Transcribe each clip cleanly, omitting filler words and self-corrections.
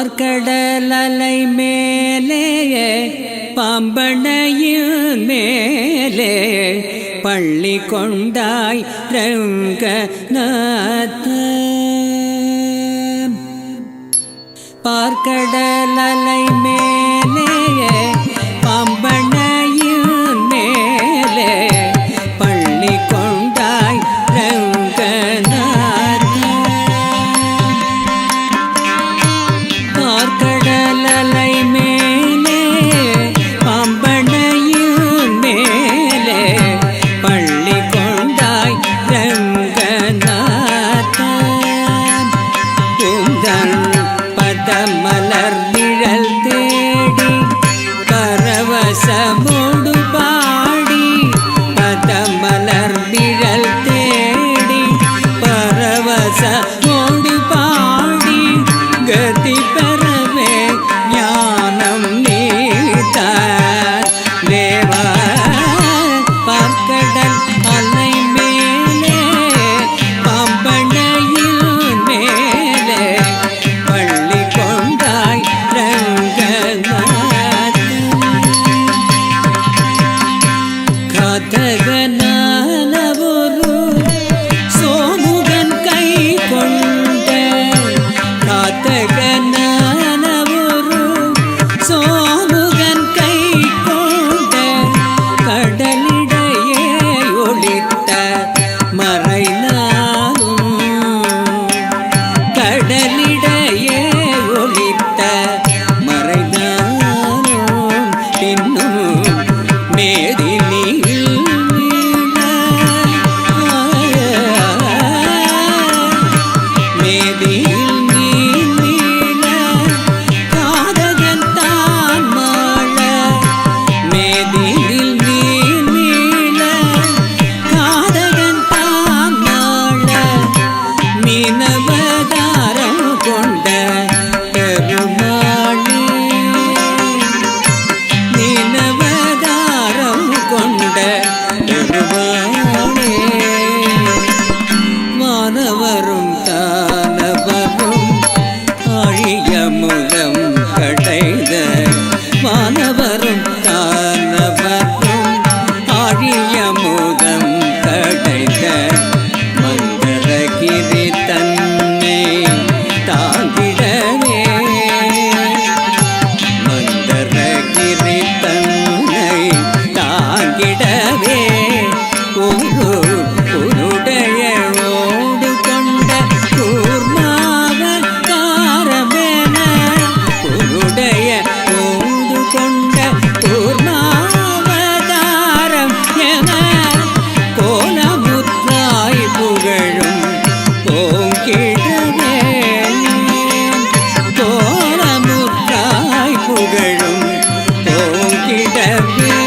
பார்க்கடல் அலை மேலே பாம்பனையின் மேலே பள்ளி கொண்டாய் ரங்கநாத. பார்க்கடல் அலை மேலே பாம்பனையின் மேலே பள்ளி கொண்டாய் ரங்கநாத. பார்க்கடல் அலை மேலே பாம்பனையின் மேலே பள்ளி கொண்டாய் ரங்கநாத. உந்தன் பதமலர் நிழல் தேடி பரவசமோடு பாடி, பதமலர் நிழல் தேடி பரவசமோடு பாடி, கதி பெறவே ஞானம் நீதான் தேவா. பார்க்கடல் அலை மேலே பாம்பனையின் மேலே பள்ளி கொண்டாய் ரங்கநாத. காதகனான ஒரு சோமுகன் கை கொண்ட, காதகனான ஒரு சோமுகன் கை கொண்ட, கடலிடையே ஒளித்த மறைநாளும், கடலிடையே ஒளித்த மறைநாளும் இன்னும் மேதினியில் மேதியில் நீல காதகன் தான் மாள, மேதியில் நீல காதகன் தான் மாள, மீனவதாரம் கொண்ட பெருமாளே, மீனவதாரம் கொண்ட பெருமாளே. வானவரும் தானவரும் ஆழியமுதம் கடைந்த, வானவரும் தானவரும் ஆழியமுதம் கடைந்த, மந்தரகிரி தன்னை தாங்கிடவே, மந்தரகிரி தன்னை தாங்கிடவே, ஒரு உருடைய ஓடு கொண்ட கூர்மாவதாரமென, உருடைய ஓடு கொண்ட கூர்மாவதாரம் என, கோலமுற்றாய் புகழும் ஓங்கிடவே, கோலமுற்றாய் புகழும் ஓங்கிடவே.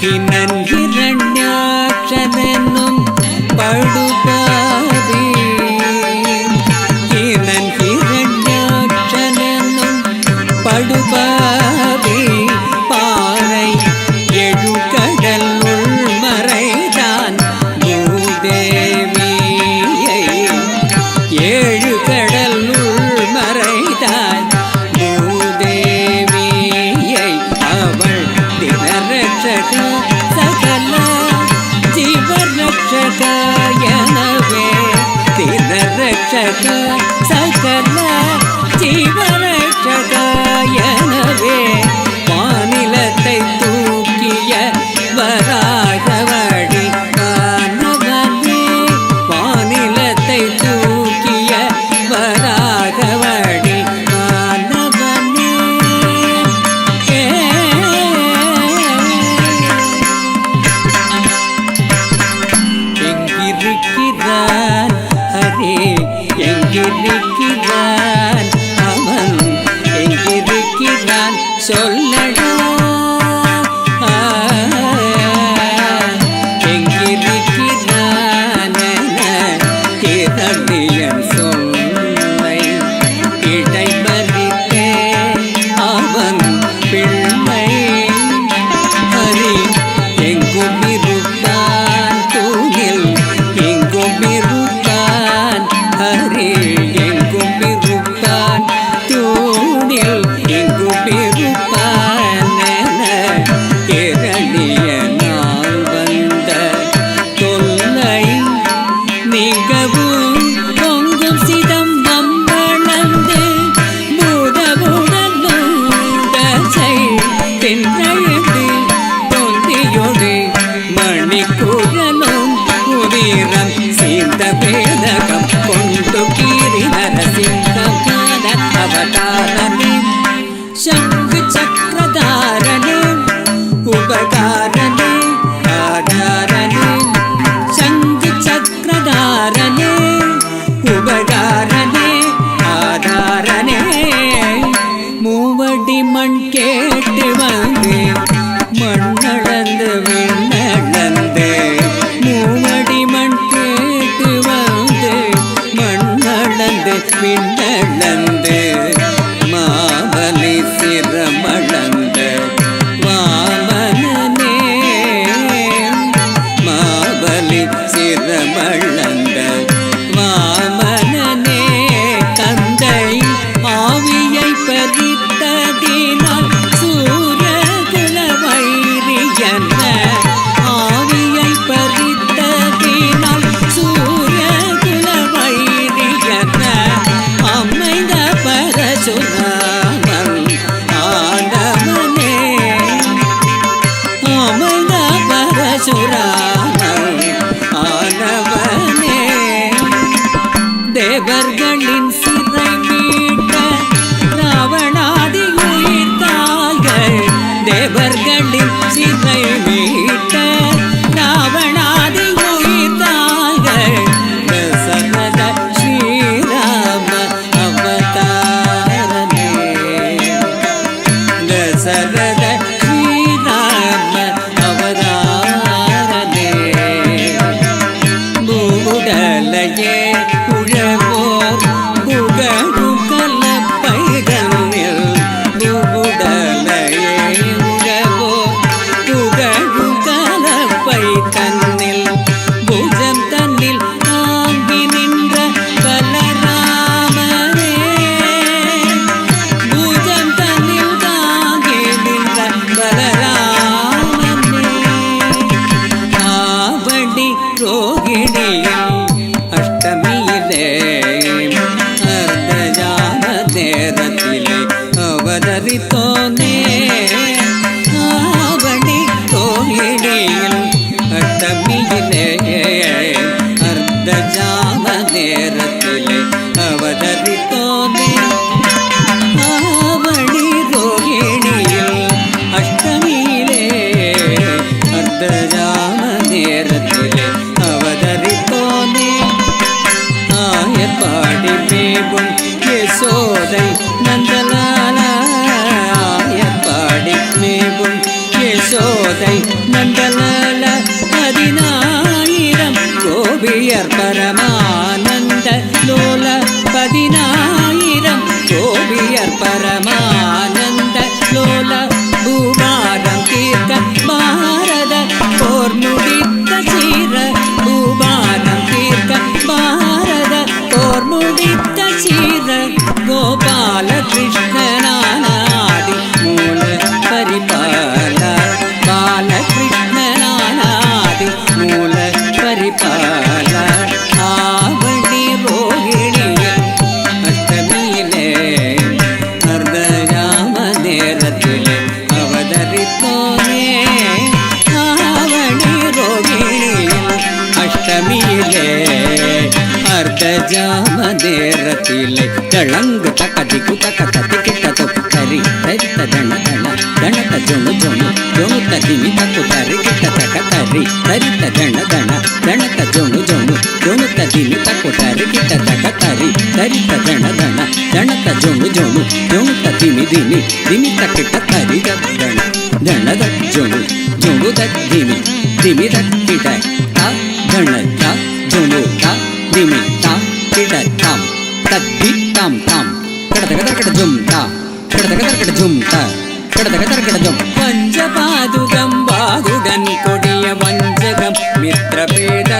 கிணன் ஹிரண்யாட்சனென்னும் படுபாவி, கிணன் ஹிரண்யாட்சனென்னும் படுபாவி, பாறை எழுகடல் உள்மறைதான் பூதேவியை, ஏழு கடல் உள்மறைதான் பூதேவியை, அவள் தினரட்சக சகல ஜீவரட்சக எனவே, தினரட்சக சகல ஜீவரட்சக எனவே, வானிலத்தை தூக்கிய வராகவழி காணவனே, வானிலத்தை தூக்கிய வராகவழி காணவனே. எங்கிருக்கிறான் ஹரே, எங்கிருக்கிறான் அவன், எங்கிருக்கிறான் சொல்லடா. எங்கிருக்கிறான் என கிரணியன் சொல்லை இடைமறித்தே அவன் பிள்ளை. ஹரி எங்கும் இருப்பான் தூணில், எங்கும் இருப்பான் ஹரி எங்கும் இருப்பான். இருப்பான் தூணில் எங்குமிருப்பான் இரணியனால் வந்த தொல்லை மிகவும் பொங்கும் சிதம்பம் வளர்ந்து பூதவுடனும் தசை தென்னழுந்து தொந்தியொடு மணிக்குழலும் உதிரம் சீர்ந்த வேதகம் கொண்டு கீரி நரசிங்கம் அவதாரணி சங்கு சக்கரதாரணி உபகாரணி ஆதாரணி சங்கு சக்கரதாரணி உபகாரணி ஆதாரணி மூவடி மண் கேட்டு வந்து மண்ணளந்து விண்ணளந்து மூவடி மண் கேட்டு வந்து மண்ணளந்து விண்ணளந்து மாவலி சிரமளந்த வாமனனே மாவலி சிரமளந்த வாமனனே தந்தை ஆவியை பறித்ததினால் சூரிய குலவைரியன ஆவியை பறித்ததினால் சூரிய குலவைரியன அமைந்த பரசுராமன் ஆண்டவனே அமைந்த பரசுராமன் ஆண்டவனே தேவர்களின் சிறை மீட்ட ராவணாதி உயிர்த்தார்கள் தேவர்களின் சிறை மீட்ட ராவணாதி உயிர்த்தார்கள் தசரத ஸ்ரீராம அவதாரனே தசரத ஸ்ரீராம அவதாரனே மூடலையே உழவோர் புகழும் கலப்பைதனில் மூடலையே உழவோர் புகழும் கலப்பை தன்னில் புஜம் தன்னில் தாங்கி நின்ற பலராமனே புஜம் தன்னில் தாங்கி நின்ற பலராமனே ஆவடி ரோகிணியில் அஷ்டமியிலே அர்த்தஜான நேரத்திலே அவதரித்தோனே ஆவடி ரோகிணியில் அஷ்டமியிலே அர்த்தஜான நேரத்திலே அவதரித்தோனே ஆவடி ரோகிணியில் அஷ்டமியிலே அர்த்தஜான நேரத்திலே அவதரித்தோனே ஆயப்பாடி மேவும் யசோதை நந்தலால ஆயப்பாடி மேவும் யசோதை நந்தலால 10000 கோபியர் பரமானந்த லோல 10000 கோபியர் பரமானந்த லோல பூபாரம் தீர்க்க பாரத போர் முடித்த சீர பூபாரம் தீர்க்க பாரத போர் முடித்த சீர கோபால கிருஷ்ணனாடி மூல பரிபால பால கிருஷ்ணனாடி மூல பரிபால ஆவணி ரோகிணியில் அஷ்டமியிலே அர்த்தஜாம நேரத்திலே அவதரித்தோனே ஆவணி ரோகிணியில் அஷ்டமியிலே அர்த்தஜாம நேரத்திலே தளங்கு தக்கதிக்கு தக்க தத்தி கிட்டதோ தரி தரித்த தண தண தணத்த ஜொணு ஜொணு ஜொணு ததிமி தக்கு தரி கிட்ட தக்க தரி தரித்த தண தண தணத்த ஜொணு ஜொணு ஜொணு ததிமி தக்கு தரி கிட்ட தக்க தரி தரித்த தண தண தணத்த ಜೊಣು ಜೊಣು ಜೊಣುತ್ತ ದಿಮಿ ದಿಮಿ ದಿಮಿತ್ತ ಕಿಟ್ಟ ತರಿದ ದಣ ದಣದ ಜೊಣು ಜೊಣುದ ದಿಮಿ ದಿಮಿದ ಕಿಟ ತ ದಣದ ಜೊಣು ತ ದಿಮಿ ತ ಕಿಟ ತಂ ತದ್ದಿ ತಂ ತಂ ಕಡದಗದಕಡ ಜುಮ್ ತ ಕಡದಗದಕಡ ಜುಮ್ ತ കടതകതർക്കട പഞ്ചപാതുകം ബാഹുടൻ കൊടിയ വഞ്ചകം മിത്രഭേദ